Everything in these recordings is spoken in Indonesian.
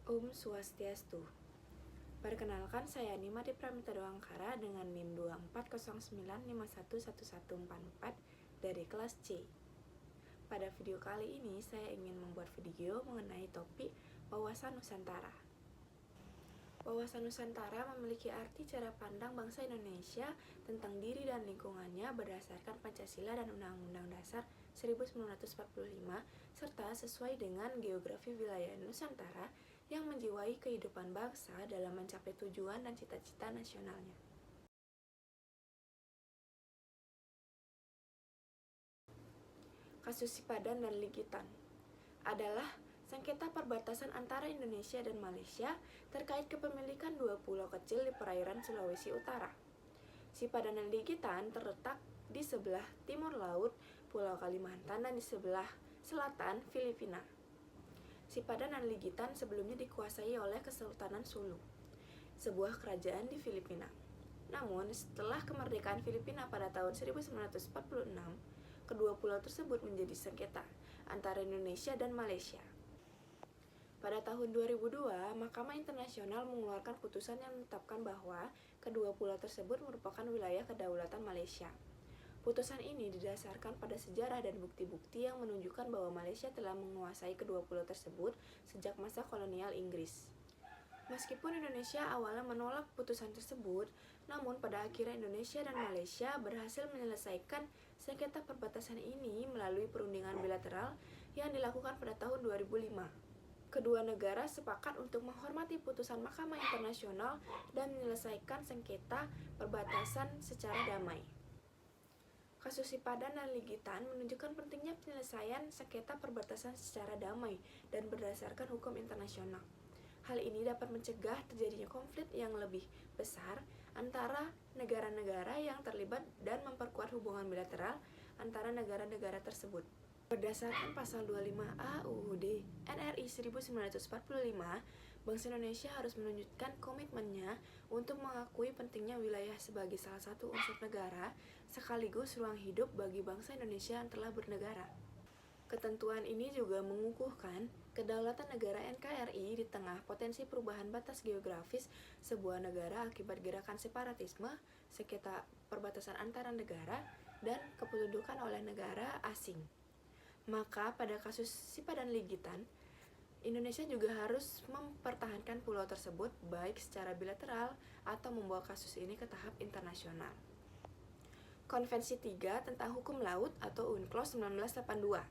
Om Swastiastu. Perkenalkan, saya Nima Pramita Doangkara dengan NIM 2409511144 dari kelas C. Pada video kali ini, saya ingin membuat video mengenai topik wawasan Nusantara. Wawasan Nusantara memiliki arti cara pandang bangsa Indonesia tentang diri dan lingkungannya berdasarkan Pancasila dan Undang-Undang Dasar 1945 serta sesuai dengan geografi wilayah Nusantara yang menjiwai kehidupan bangsa dalam mencapai tujuan dan cita-cita nasionalnya. Kasus Sipadan dan Ligitan adalah sengketa perbatasan antara Indonesia dan Malaysia terkait kepemilikan dua pulau kecil di perairan Sulawesi Utara. Sipadan dan Ligitan terletak di sebelah timur laut Pulau Kalimantan dan di sebelah selatan Filipina. Sipadan dan Ligitan sebelumnya dikuasai oleh Kesultanan Sulu, sebuah kerajaan di Filipina. Namun, setelah kemerdekaan Filipina pada tahun 1946, kedua pulau tersebut menjadi sengketa antara Indonesia dan Malaysia. Pada tahun 2002, Mahkamah Internasional mengeluarkan putusan yang menetapkan bahwa kedua pulau tersebut merupakan wilayah kedaulatan Malaysia. Putusan ini didasarkan pada sejarah dan bukti-bukti yang menunjukkan bahwa Malaysia telah menguasai kedua pulau tersebut sejak masa kolonial Inggris. Meskipun Indonesia awalnya menolak putusan tersebut, namun pada akhirnya Indonesia dan Malaysia berhasil menyelesaikan sengketa perbatasan ini melalui perundingan bilateral yang dilakukan pada tahun 2005. Kedua negara sepakat untuk menghormati putusan Mahkamah Internasional dan menyelesaikan sengketa perbatasan secara damai. Kasus Sipadan dan Ligitan menunjukkan pentingnya penyelesaian sengketa perbatasan secara damai dan berdasarkan hukum internasional. Hal ini dapat mencegah terjadinya konflik yang lebih besar antara negara-negara yang terlibat dan memperkuat hubungan bilateral antara negara-negara tersebut. Berdasarkan pasal 25A UUD NRI 1945, bangsa Indonesia harus menunjukkan komitmennya untuk mengakui pentingnya wilayah sebagai salah satu unsur negara sekaligus ruang hidup bagi bangsa Indonesia yang telah bernegara. Ketentuan ini juga mengukuhkan kedaulatan negara NKRI di tengah potensi perubahan batas geografis sebuah negara akibat gerakan separatisme, sengketa perbatasan antara negara, dan kependudukan oleh negara asing. Maka pada kasus Sipadan Ligitan, Indonesia juga harus mempertahankan pulau tersebut baik secara bilateral atau membawa kasus ini ke tahap internasional. Konvensi 3 tentang Hukum Laut atau UNCLOS 1982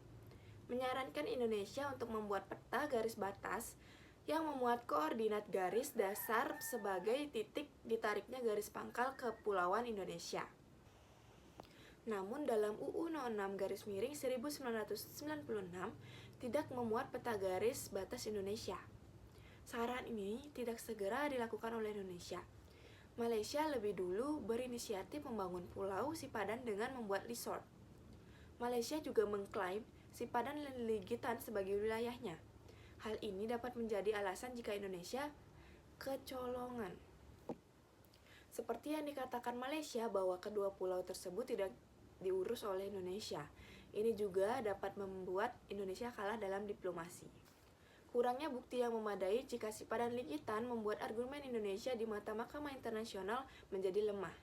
menyarankan Indonesia untuk membuat peta garis batas yang memuat koordinat garis dasar sebagai titik ditariknya garis pangkal kepulauan Indonesia. Namun dalam UU 06-1996 tidak memuat peta garis batas Indonesia. Saran ini tidak segera dilakukan oleh Indonesia. Malaysia lebih dulu berinisiatif membangun pulau Sipadan dengan membuat resort. Malaysia juga mengklaim Sipadan dan Ligitan sebagai wilayahnya. Hal ini dapat menjadi alasan jika Indonesia kecolongan. Seperti yang dikatakan Malaysia bahwa kedua pulau tersebut tidak diurus oleh Indonesia. Ini juga dapat membuat Indonesia kalah dalam diplomasi. Kurangnya bukti yang memadai jika Sipadan Ligitan membuat argumen Indonesia di mata Mahkamah Internasional menjadi lemah.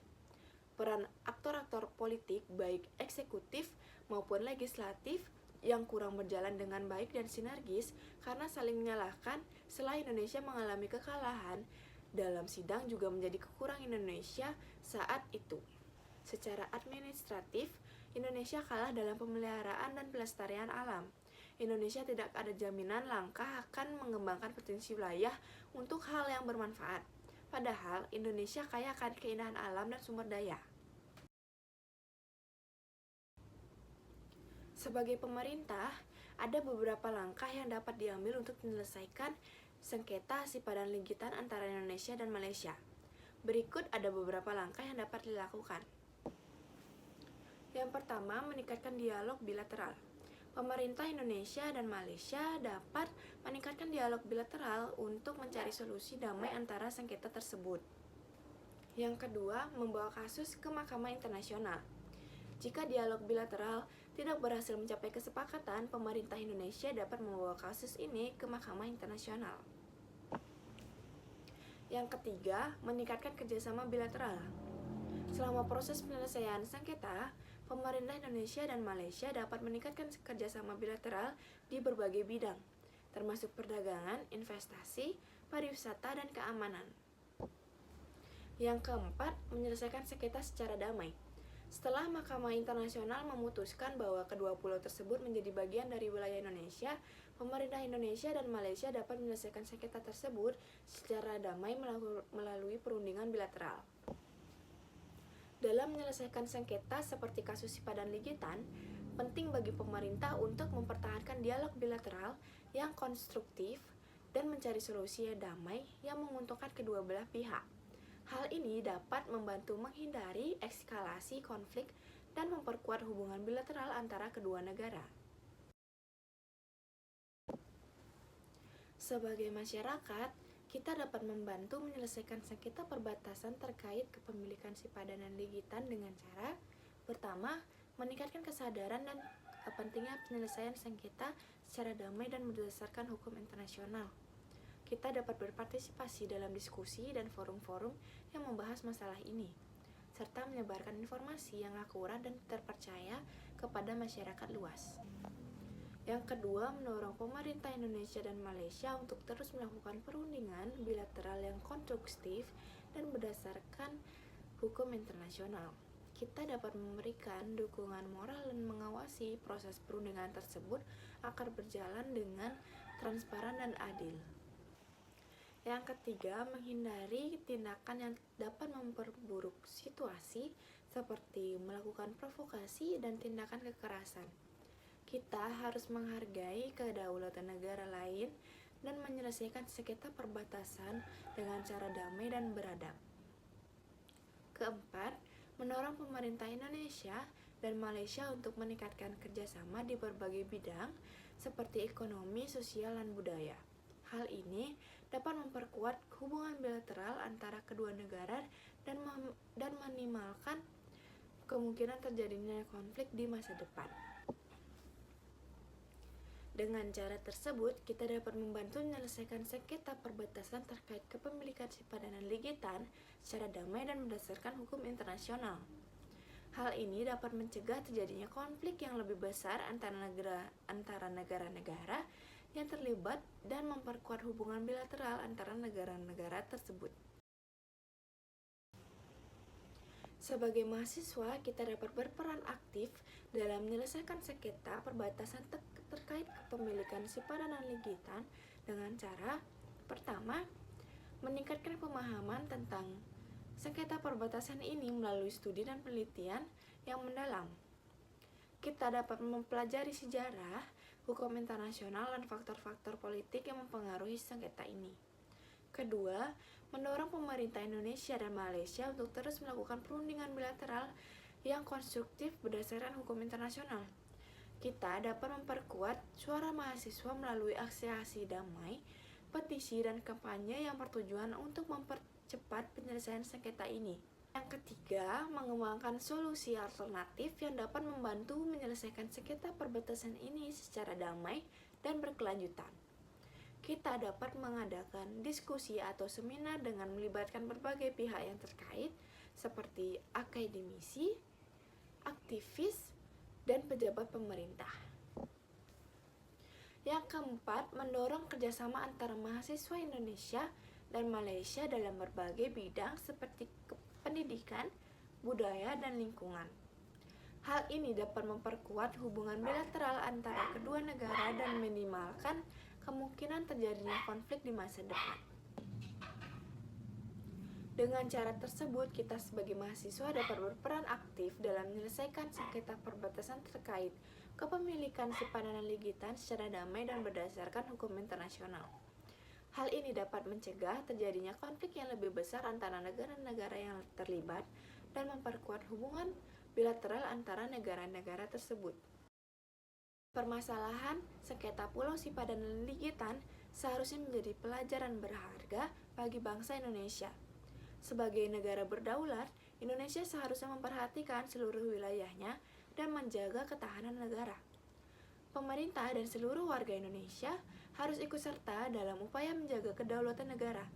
Peran aktor-aktor politik baik eksekutif maupun legislatif yang kurang berjalan dengan baik dan sinergis karena saling menyalahkan setelah Indonesia mengalami kekalahan dalam sidang juga menjadi kekurangan Indonesia saat itu. Secara administratif, Indonesia kalah dalam pemeliharaan dan pelestarian alam. Indonesia tidak ada jaminan langkah akan mengembangkan potensi wilayah untuk hal yang bermanfaat. Padahal Indonesia kaya akan keindahan alam dan sumber daya. Sebagai pemerintah, ada beberapa langkah yang dapat diambil untuk menyelesaikan sengketa Sipadan Ligitan antara Indonesia dan Malaysia. Berikut ada beberapa langkah yang dapat dilakukan. Yang pertama, meningkatkan dialog bilateral. Pemerintah Indonesia dan Malaysia dapat meningkatkan dialog bilateral untuk mencari solusi damai antara sengketa tersebut. Yang kedua, membawa kasus ke Mahkamah Internasional. Jika dialog bilateral tidak berhasil mencapai kesepakatan, pemerintah Indonesia dapat membawa kasus ini ke Mahkamah Internasional. Yang ketiga, meningkatkan kerjasama bilateral. Selama proses penyelesaian sengketa, pemerintah Indonesia dan Malaysia dapat meningkatkan kerjasama bilateral di berbagai bidang, termasuk perdagangan, investasi, pariwisata, dan keamanan. Yang keempat, menyelesaikan sengketa secara damai. Setelah Mahkamah Internasional memutuskan bahwa kedua pulau tersebut menjadi bagian dari wilayah Indonesia, pemerintah Indonesia dan Malaysia dapat menyelesaikan sengketa tersebut secara damai melalui perundingan bilateral. Dalam menyelesaikan sengketa seperti kasus Sipadan Ligitan, penting bagi pemerintah untuk mempertahankan dialog bilateral yang konstruktif dan mencari solusi yang damai yang menguntungkan kedua belah pihak. Hal ini dapat membantu menghindari eskalasi konflik dan memperkuat hubungan bilateral antara kedua negara. Sebagai masyarakat, kita dapat membantu menyelesaikan sengketa perbatasan terkait kepemilikan Sipadan dan Ligitan dengan cara pertama, meningkatkan kesadaran dan pentingnya penyelesaian sengketa secara damai dan berdasarkan hukum internasional. Kita dapat berpartisipasi dalam diskusi dan forum-forum yang membahas masalah ini, serta menyebarkan informasi yang akurat dan terpercaya kepada masyarakat luas. Yang kedua, mendorong pemerintah Indonesia dan Malaysia untuk terus melakukan perundingan bilateral yang konstruktif dan berdasarkan hukum internasional. Kita dapat memberikan dukungan moral dan mengawasi proses perundingan tersebut agar berjalan dengan transparan dan adil. Yang ketiga, menghindari tindakan yang dapat memperburuk situasi seperti melakukan provokasi dan tindakan kekerasan. Kita harus menghargai kedaulatan negara lain dan menyelesaikan sengketa perbatasan dengan cara damai dan beradab. Keempat, mendorong pemerintah Indonesia dan Malaysia untuk meningkatkan kerjasama di berbagai bidang seperti ekonomi, sosial, dan budaya. Hal ini dapat memperkuat hubungan bilateral antara kedua negara dan meminimalkan kemungkinan terjadinya konflik di masa depan. Dengan cara tersebut, kita dapat membantu menyelesaikan sengketa perbatasan terkait kepemilikan Sipadan dan Ligitan secara damai dan berdasarkan hukum internasional. Hal ini dapat mencegah terjadinya konflik yang lebih besar antara negara-negara yang terlibat dan memperkuat hubungan bilateral antara negara-negara tersebut. Sebagai mahasiswa, kita dapat berperan aktif dalam menyelesaikan sengketa perbatasan terkait kepemilikan Sipadan dan Ligitan dengan cara pertama, meningkatkan pemahaman tentang sengketa perbatasan ini melalui studi dan penelitian yang mendalam. Kita dapat mempelajari sejarah, hukum internasional, dan faktor-faktor politik yang mempengaruhi sengketa ini. Kedua, mendorong pemerintah Indonesia dan Malaysia untuk terus melakukan perundingan bilateral yang konstruktif berdasarkan hukum internasional. Kita dapat memperkuat suara mahasiswa melalui aksi-aksi damai, petisi, dan kampanye yang bertujuan untuk mempercepat penyelesaian sengketa ini. Yang ketiga, mengembangkan solusi alternatif yang dapat membantu menyelesaikan sengketa perbatasan ini secara damai dan berkelanjutan. Kita dapat mengadakan diskusi atau seminar dengan melibatkan berbagai pihak yang terkait, seperti akademisi, aktivis, dan pejabat pemerintah. Yang keempat, mendorong kerjasama antara mahasiswa Indonesia dan Malaysia dalam berbagai bidang seperti pendidikan, budaya, dan lingkungan. Hal ini dapat memperkuat hubungan bilateral antara kedua negara dan meminimalkan kemungkinan terjadinya konflik di masa depan. Dengan cara tersebut, kita sebagai mahasiswa dapat berperan aktif dalam menyelesaikan sengketa perbatasan terkait kepemilikan Sipadan dan Ligitan secara damai dan berdasarkan hukum internasional. Hal ini dapat mencegah terjadinya konflik yang lebih besar antara negara-negara yang terlibat dan memperkuat hubungan bilateral antara negara-negara tersebut. Permasalahan sengketa Pulau Sipadan dan Ligitan seharusnya menjadi pelajaran berharga bagi bangsa Indonesia. Sebagai negara berdaulat, Indonesia seharusnya memperhatikan seluruh wilayahnya dan menjaga ketahanan negara. Pemerintah dan seluruh warga Indonesia harus ikut serta dalam upaya menjaga kedaulatan negara.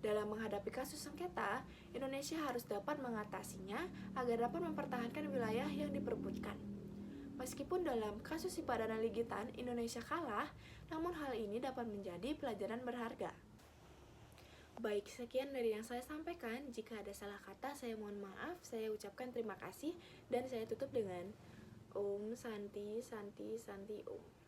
Dalam menghadapi kasus sengketa, Indonesia harus dapat mengatasinya agar dapat mempertahankan wilayah yang diperebutkan. Meskipun dalam kasus Sipadana Ligitan Indonesia kalah, namun hal ini dapat menjadi pelajaran berharga. Baik, sekian dari yang saya sampaikan. Jika ada salah kata, saya mohon maaf. Saya ucapkan terima kasih dan saya tutup dengan Om Santi Santi Santi Om.